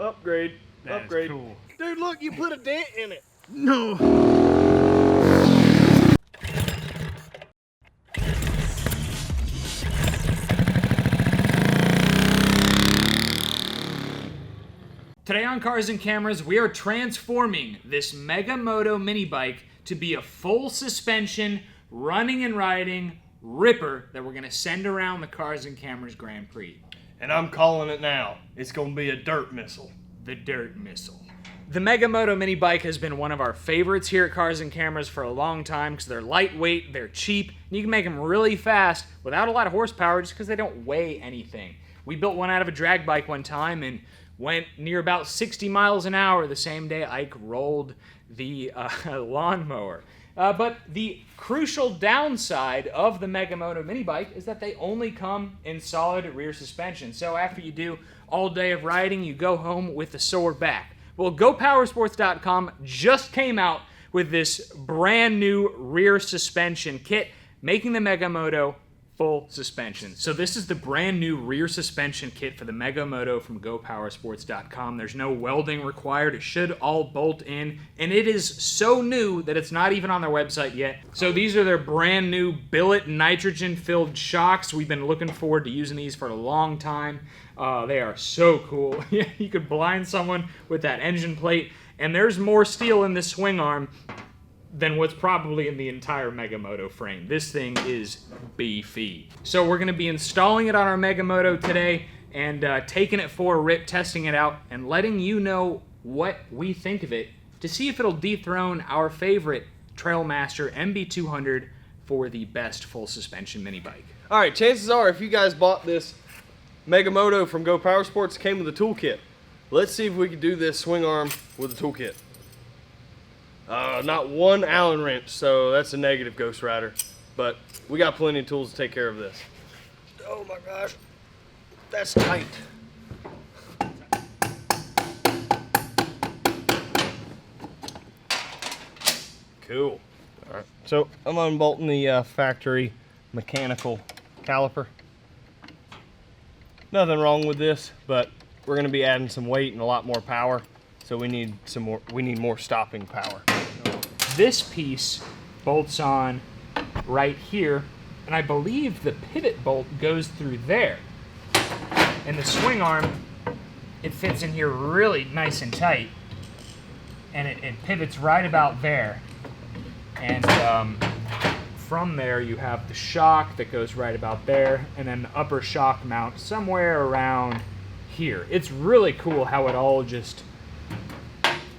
Upgrade. Upgrade. Cool. Dude, look, you put a dent in it. No. Today on Cars and Cameras, we are transforming this Mega Moto mini bike to be a full suspension, running and riding ripper that we're going to send around the Cars and Cameras Grand Prix. And I'm calling it now. It's going to be a dirt missile. The Dirt Missile. The Mega Moto mini bike has been one of our favorites here at Cars and Cameras for a long time because they're lightweight, they're cheap, and you can make them really fast without a lot of horsepower just because they don't weigh anything. We built one out of a drag bike one time and went near about 60 miles an hour the same day Ike rolled the lawnmower. But the crucial downside of the Mega Moto mini bike is that they only come in solid rear suspension. So after you do all day of riding, you go home with a sore back. Well, GoPowersports.com just came out with this brand new rear suspension kit, making the Mega Moto full suspension. So this is the brand new rear suspension kit for the Mega Moto from GoPowersports.com. There's no welding required. It should all bolt in, and it is so new that it's not even on their website yet. So these are their brand new billet nitrogen-filled shocks. We've been looking forward to using these for a long time. They are so cool. You could blind someone with that engine plate, and there's more steel in this swing arm than what's probably in the entire Mega Moto frame. This thing is beefy. So we're gonna be installing it on our Mega Moto today and taking it for a rip, testing it out, and letting you know what we think of it to see if it'll dethrone our favorite Trailmaster MB200 for the best full suspension mini bike. All right, chances are if you guys bought this Mega Moto from Go Power Sports, it came with a toolkit. Let's see if we can do this swing arm with a toolkit. Not one Allen wrench, so that's a negative, Ghost Rider. But we got plenty of tools to take care of this. Oh my gosh, that's tight. Cool. All right, so I'm unbolting the factory mechanical caliper. Nothing wrong with this, but we're going to be adding some weight and a lot more power. So we need some more. We need more stopping power. This piece bolts on right here, and I believe the pivot bolt goes through there. And the swing arm, it fits in here really nice and tight, and it pivots right about there. And from there you have the shock that goes right about there, and then the upper shock mount somewhere around here. It's really cool how it all just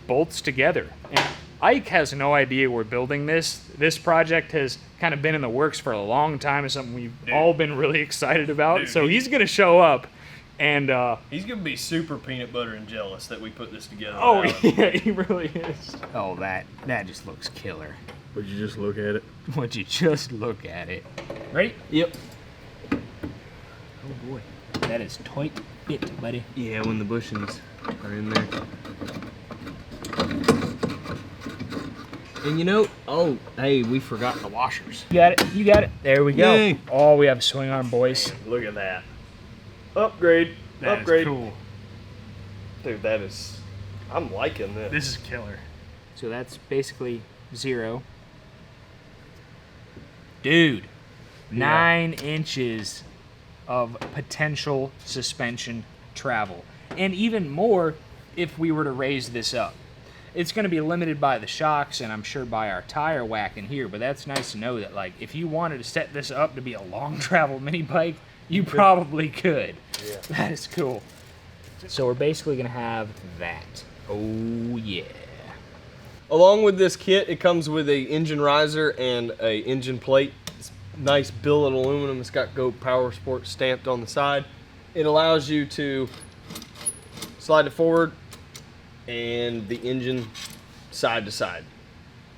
bolts together. And Ike has no idea we're building this. This project has kind of been in the works for a long time. It's something we've all been really excited about. So he's going to show up and he's going to be super peanut butter and jealous that we put this together. Oh yeah, he really is. Oh, that just looks killer. Would you just look at it? Would you just look at it? Ready? Yep. Oh boy, that is tight fit, buddy. Yeah, when the bushings are in there. And you know, oh, hey, we forgot the washers. You got it. You got it. There we go. Yay. Oh, we have swing arm, boys. Look at that. Upgrade. That Upgrade. is cool. Dude, that is, I'm liking this. This is killer. So that's basically 0. Dude, 9 inches of potential suspension travel. And even more if we were to raise this up. It's going to be limited by the shocks and I'm sure by our tire whack in here, but that's nice to know that, like, if you wanted to set this up to be a long travel mini bike, you probably could. Yeah. That is cool. So we're basically going to have that. Oh yeah. Along with this kit, it comes with a engine riser and a engine plate. It's nice billet aluminum. It's got Go Power Sports stamped on the side. It allows you to slide it forward and the engine side to side.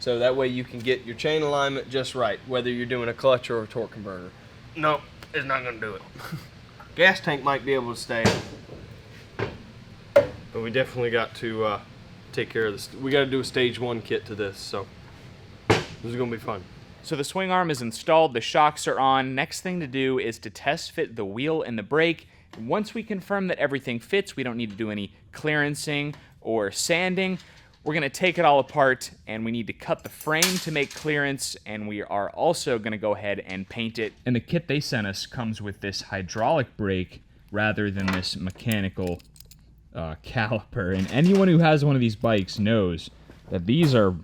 So that way you can get your chain alignment just right, whether you're doing a clutch or a torque converter. No, it's not gonna do it. Gas tank might be able to stay, but we definitely got to take care of this. We got to do a stage 1 kit to this, so this is gonna be fun. So the swing arm is installed, the shocks are on. Next thing to do is to test fit the wheel and the brake, Once we confirm that everything fits, we don't need to do any clearancing or sanding. We're going to take it all apart, and we need to cut the frame to make clearance, and we are also going to go ahead and paint it. And the kit they sent us comes with this hydraulic brake rather than this mechanical caliper. And anyone who has one of these bikes knows that these are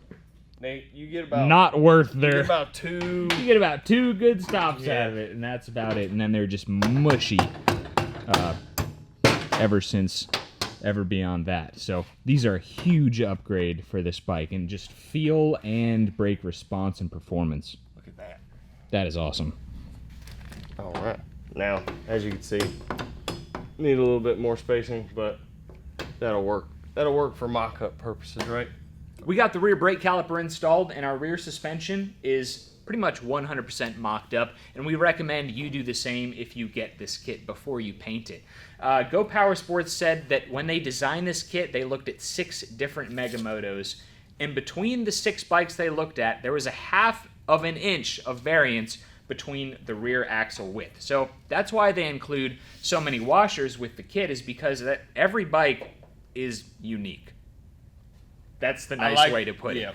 Nate, you get about not worth you their... get about two. You get about 2 good stops out of it, and that's about it. And then they're just mushy ever beyond that. So these are a huge upgrade for this bike, and just feel and brake response and performance. Look at that. That is awesome. All right. Now, as you can see, need a little bit more spacing, but that'll work. That'll work for mock-up purposes, right? We got the rear brake caliper installed, and our rear suspension is pretty much 100% mocked up, and we recommend you do the same if you get this kit before you paint it. Go Power Sports said that when they designed this kit, they looked at 6 different Mega Motos, and between the 6 bikes they looked at, there was a 1/2 of an inch of variance between the rear axle width. So that's why they include so many washers with the kit, is because that every bike is unique. That's the nice way to put it.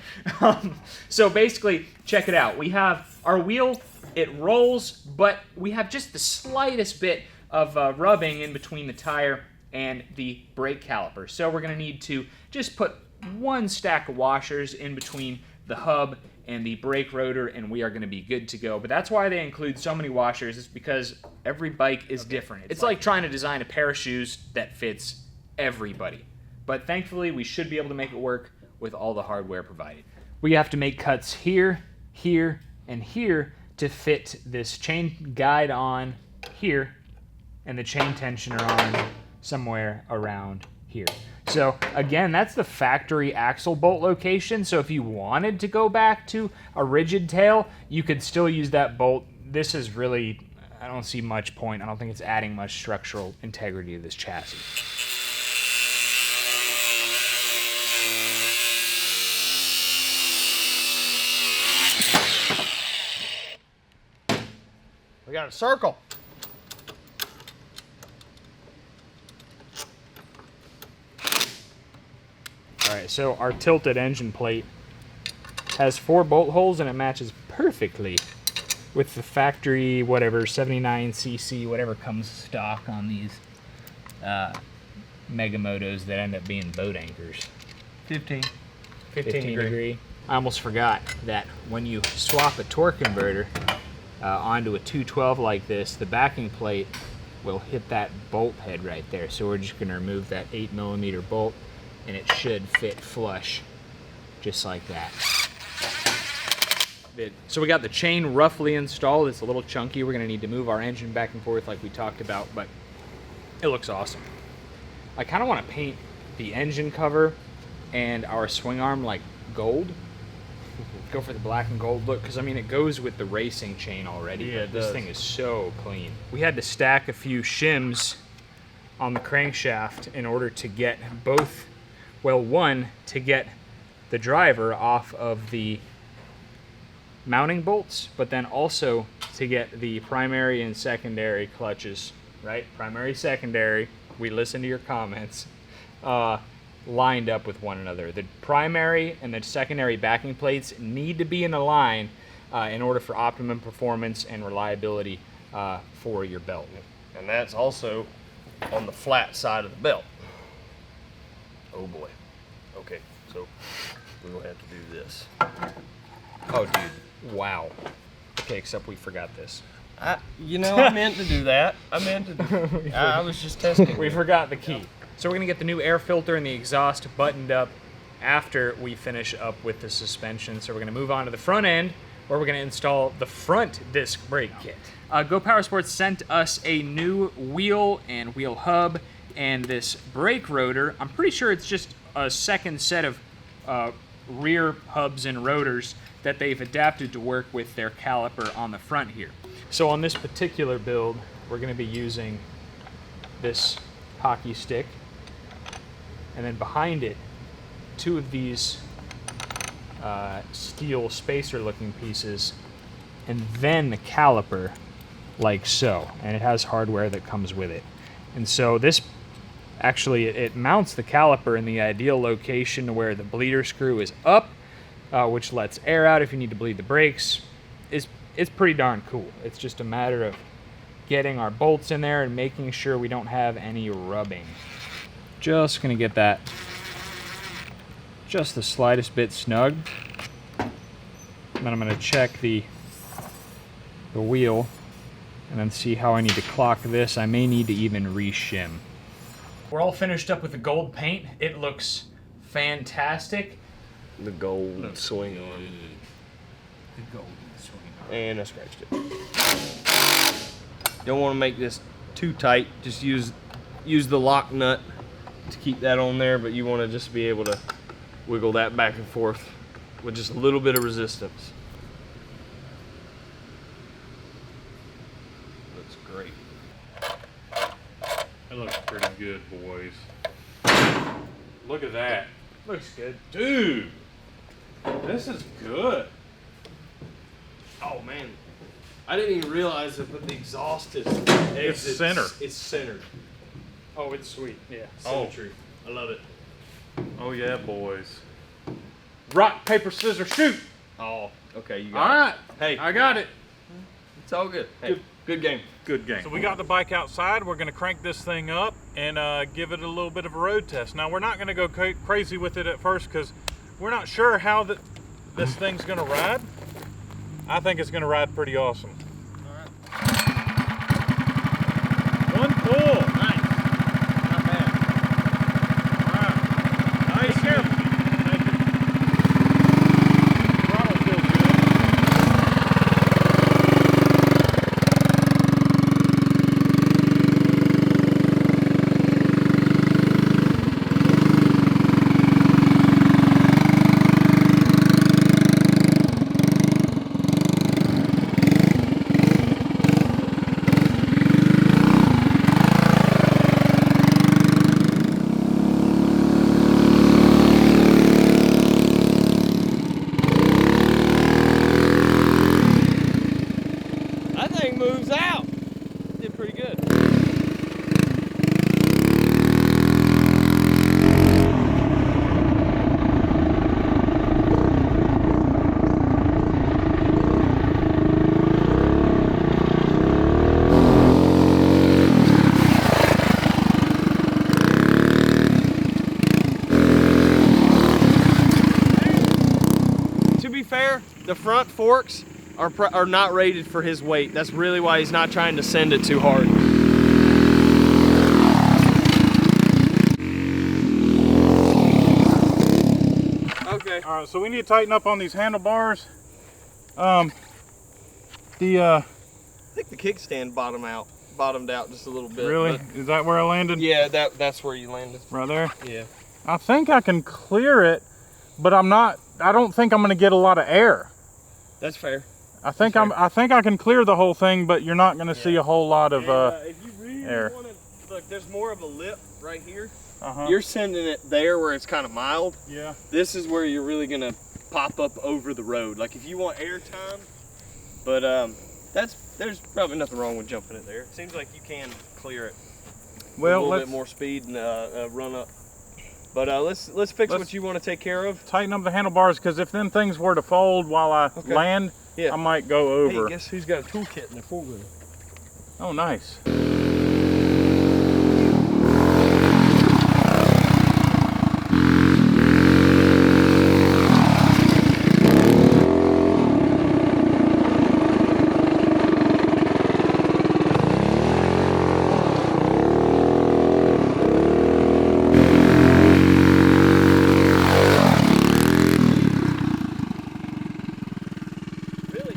So basically, check it out. We have our wheel, it rolls, but we have just the slightest bit of rubbing in between the tire and the brake caliper. So we're going to need to just put 1 stack of washers in between the hub and the brake rotor, and we are going to be good to go. But that's why they include so many washers, is because every bike is different. It's like trying to design a pair of shoes that fits everybody. But thankfully, we should be able to make it work with all the hardware provided. We have to make cuts here, here, and here to fit this chain guide on here and the chain tensioner on somewhere around here. So again, that's the factory axle bolt location. So if you wanted to go back to a rigid tail, you could still use that bolt. This is really, I don't see much point. I don't think it's adding much structural integrity to this chassis. We got a circle. All right, so our tilted engine plate has 4 bolt holes, and it matches perfectly with the factory, whatever, 79cc, whatever comes stock on these Mega Motos that end up being boat anchors. 15 degree. I almost forgot that when you swap a torque converter onto a 212 like this, the backing plate will hit that bolt head right there. So we're just going to remove that 8mm bolt, and it should fit flush just like that. So we got the chain roughly installed. It's a little chunky. We're going to need to move our engine back and forth like we talked about, but it looks awesome. I kind of want to paint the engine cover and our swing arm like gold. Go for the black and gold look, because I mean it goes with the racing chain already. Yeah, it this does. thing is so clean. We had to stack a few shims on the crankshaft in order to get both, well, one, to get the driver off of the mounting bolts, but then also to get the primary and secondary clutches, right? Primary, secondary, we listen to your comments, lined up with one another. The primary and the secondary backing plates need to be in a line in order for optimum performance and reliability for your belt. And that's also on the flat side of the belt. Oh boy. Okay, so we're gonna have to do this. Oh, dude, wow. Okay, except we forgot this. I meant to do that. I was just testing. We forgot the key. So we're gonna get the new air filter and the exhaust buttoned up after we finish up with the suspension. So we're gonna move on to the front end, where we're gonna install the front disc brake kit. Go Power Sports sent us a new wheel and wheel hub and this brake rotor. I'm pretty sure it's just a second set of rear hubs and rotors that they've adapted to work with their caliper on the front here. So on this particular build, we're gonna be using this hockey stick, and then behind it, 2 of these steel spacer looking pieces, and then the caliper like so, and it has hardware that comes with it. And so this actually, it mounts the caliper in the ideal location where the bleeder screw is up, which lets air out if you need to bleed the brakes. It's pretty darn cool. It's just a matter of getting our bolts in there and making sure we don't have any rubbing. Just gonna get that just the slightest bit snug. And then I'm gonna check the wheel and then see how I need to clock this. I may need to even reshim. We're all finished up with the gold paint. It looks fantastic. The gold swing arm. The gold swing arm. And I scratched it. Don't want to make this too tight. Just use the lock nut to keep that on there, but you want to just be able to wiggle that back and forth with just a little bit of resistance. Looks great. That looks pretty good, boys. Look at that. Looks good. Dude, this is good. Oh man, I didn't even realize that, but the exhaust is centered. It's centered. Oh, it's sweet. Yeah. Symmetry. I love it. Oh yeah, boys. Rock, paper, scissors, shoot. Oh, okay, you All got right. it. Hey, I got it. it's all good. Hey, good game. Good game. So we got the bike outside. We're going to crank this thing up and give it a little bit of a road test. Now, we're not going to go crazy with it at first because we're not sure how this thing's going to ride. I think it's going to ride pretty awesome. All right. One pull. Nice. Not bad. All right. Nice. Be careful. Thank you. Throttle feels good. That thing moves out. Did pretty good. To be fair, the front forks are not rated for his weight. That's really why he's not trying to send it too hard. Okay. All right, so we need to tighten up on these handlebars. I think the kickstand bottomed out just a little bit. Really? but- Is that where I landed? Yeah, that's where you landed. Right there? Yeah. I think I can clear it, but I don't think I'm going to get a lot of air. That's fair. I think I can clear the whole thing, but you're not going to see a whole lot of if you really air. want to look, there's more of a lip right here. uh-huh. You're sending it there where it's kind of mild. Yeah. This is where you're really gonna pop up over the road. Like if you want air time, but there's probably nothing wrong with jumping it there. It seems like you can clear it. Well, a little let's bit more speed and run up. But let's fix what you want to take care of. tighten up the handlebars, because if them things were to fold while I land, Yeah. I might go over. Hey, guess who's got a toolkit in their four-wheeler? Oh, nice. Really?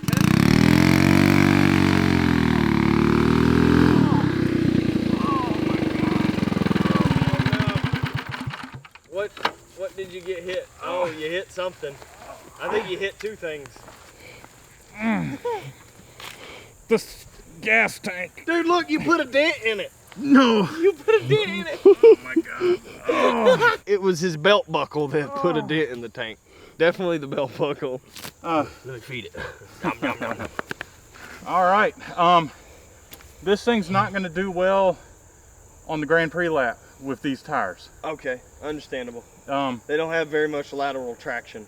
What did you get hit? Oh, you hit something. I think you hit two things. This gas tank. Dude, look, you put a dent in it. No. You put a dent in it. Oh my God. Oh. It was his belt buckle that put a dent in the tank. Definitely the belt buckle. Let me feed it. Nom, nom, nom. All right. This thing's not going to do well on the Grand Prix lap with these tires. Okay, understandable. Um, They don't have very much lateral traction.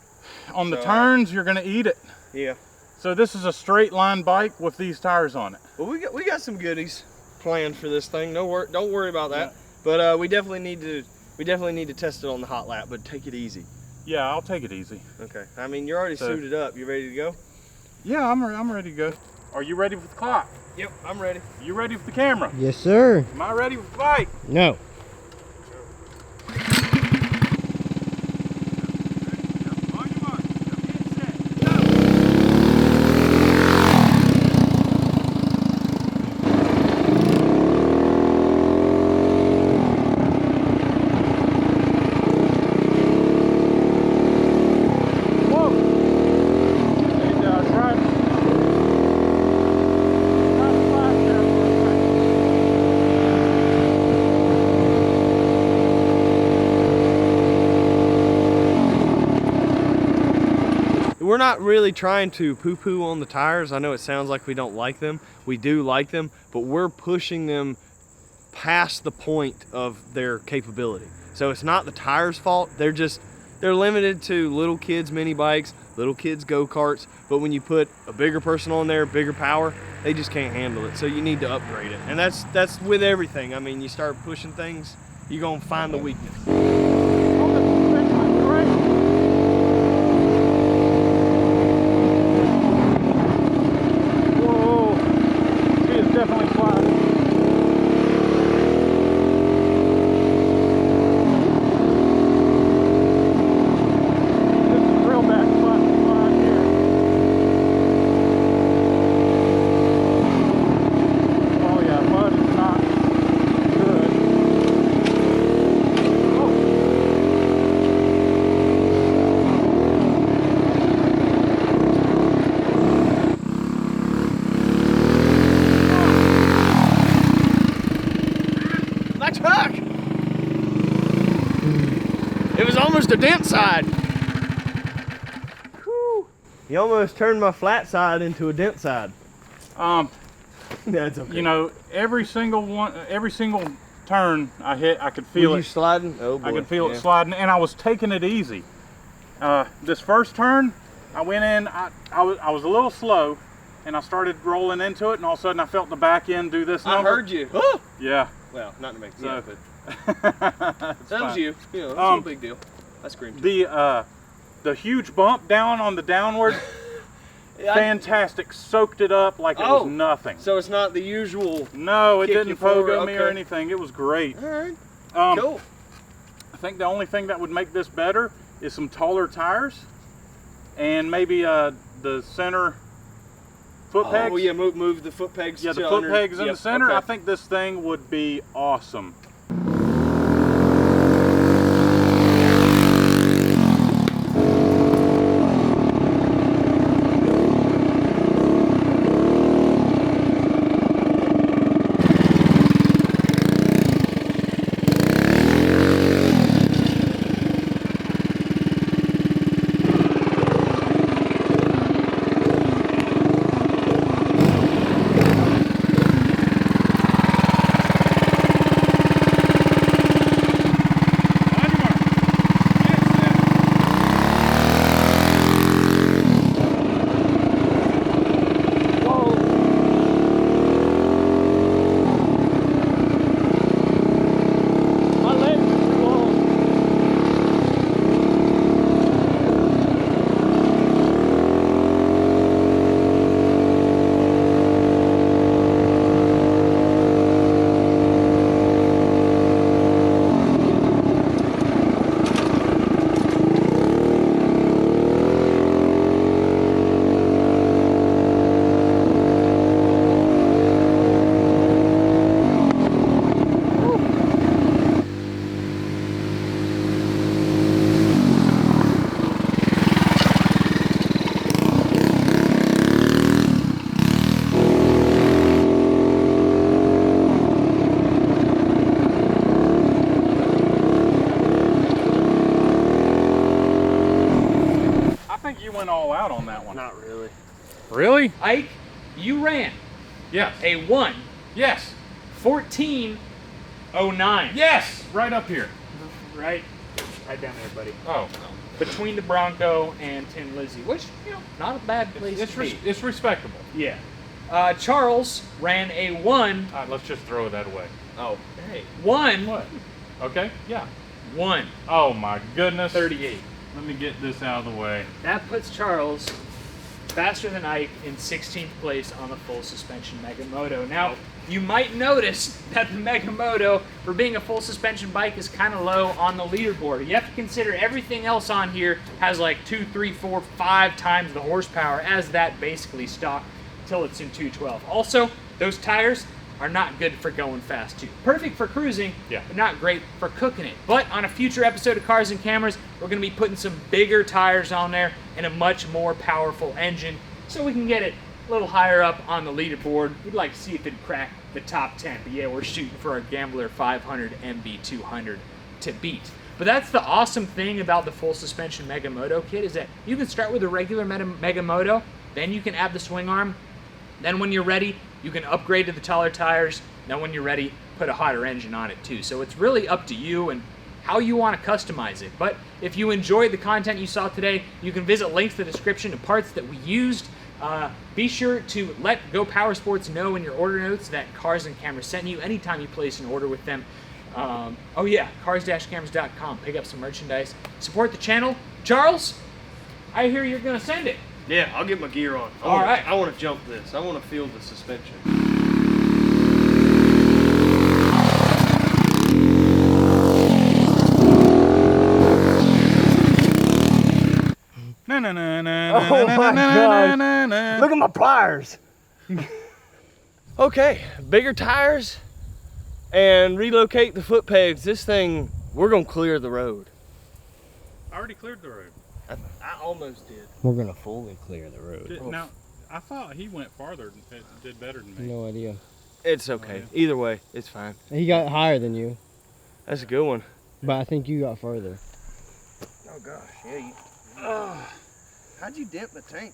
on the So, turns, you're gonna eat it. Yeah. So this is a straight line bike with these tires on it. Well, we got some goodies planned for this thing. Don't worry about that. Yeah. But we definitely need to test it on the hot lap. But take it easy. Yeah, I'll take it easy. Okay. I mean, you're already suited up. You ready to go? Yeah, I'm ready to go. Are you ready for the clock? Yep, I'm ready. You ready for the camera? Yes, sir. Am I ready for the bike? No. We're not really trying to poo-poo on the tires. I know it sounds like we don't like them. We do like them, but we're pushing them past the point of their capability. So it's not the tires' fault. They're limited to little kids mini bikes, little kids go-karts, but when you put a bigger person on there, bigger power, they just can't handle it. So you need to upgrade it. And that's with everything. I mean, you start pushing things, you're gonna find the weakness. It was almost a dent side. Whew. You almost turned my flat side into a dent side. That's okay. You know, every single turn I hit, I could feel Were it. you sliding? Oh boy. I could feel it sliding, and I was taking it easy. This first turn, I went in. I was a little slow, and I started rolling into it, and all of a sudden I felt the back end do this number. I heard you. Oh! Yeah. Well, not to make me, So, but that that was you. You know, that's no big deal. I screamed. The huge bump down on the downward, fantastic. Soaked it up like it was nothing. So it's not the usual. No, it didn't pogo me or okay. anything. It was great. All right. Cool. I think the only thing that would make this better is some taller tires, and maybe the center foot pegs. Oh yeah, move the foot pegs. Yeah, the to foot under, pegs in yep, the center. okay. I think this thing would be awesome. All out on that one. Not really. Really? Ike, you ran Yes. a 1, Yes. 14, 09. Yes, right up here. Right down there, buddy. Oh, Between the Bronco and Tin Lizzy, which, not a bad place to be. it's respectable. Yeah. Charles ran a 1. All right, let's just throw that away. Oh, hey. 1. What? Okay, yeah. 1. Oh my goodness. 38. Let me get this out of the way. That puts Charles faster than Ike in 16th place on the full suspension Mega Moto. Now, you might notice that the Mega Moto, for being a full suspension bike, is kind of low on the leaderboard. You have to consider everything else on here has like 2, 3, 4, 5 times the horsepower as that basically stock Tillotson 212. Also, those tires are not good for going fast too. Perfect for cruising, but not great for cooking it. But on a future episode of Cars and Cameras, we're going to be putting some bigger tires on there and a much more powerful engine so we can get it a little higher up on the leaderboard. We'd like to see if it'd crack the top 10. But yeah, we're shooting for a Gambler 500 MB200 to beat. But that's the awesome thing about the full suspension Mega Moto kit, is that you can start with a regular Mega Moto, then you can add the swing arm. Then when you're ready, you can upgrade to the taller tires. Then when you're ready, put a hotter engine on it too. So it's really up to you and how you want to customize it. But if you enjoyed the content you saw today, you can visit links in the description to parts that we used. Be sure to let Go Power Sports know in your order notes that Cars and Cameras sent you anytime you place an order with them. Oh yeah, cars-cameras.com. Pick up some merchandise. Support the channel. Charles, I hear you're going to send it. Yeah, I'll get my gear on. All right. I want to jump this. I want to feel the suspension. No, no, no, no, Oh my gosh. Look at my pliers. Okay, bigger tires and relocate the foot pegs. This thing, we're going to clear the road. I already cleared the road. I almost did. We're gonna fully clear the road. Now, I thought he went farther and did better than me. No idea. It's okay. Either way, it's fine. He got higher than you, That's a good one. but I think you got further. Oh gosh, yeah. How'd you dent the tank?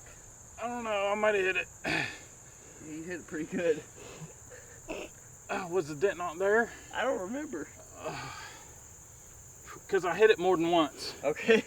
I don't know. I might have hit it. You hit it pretty good. Was the dent not there? I don't remember. Because I hit it more than once. Okay.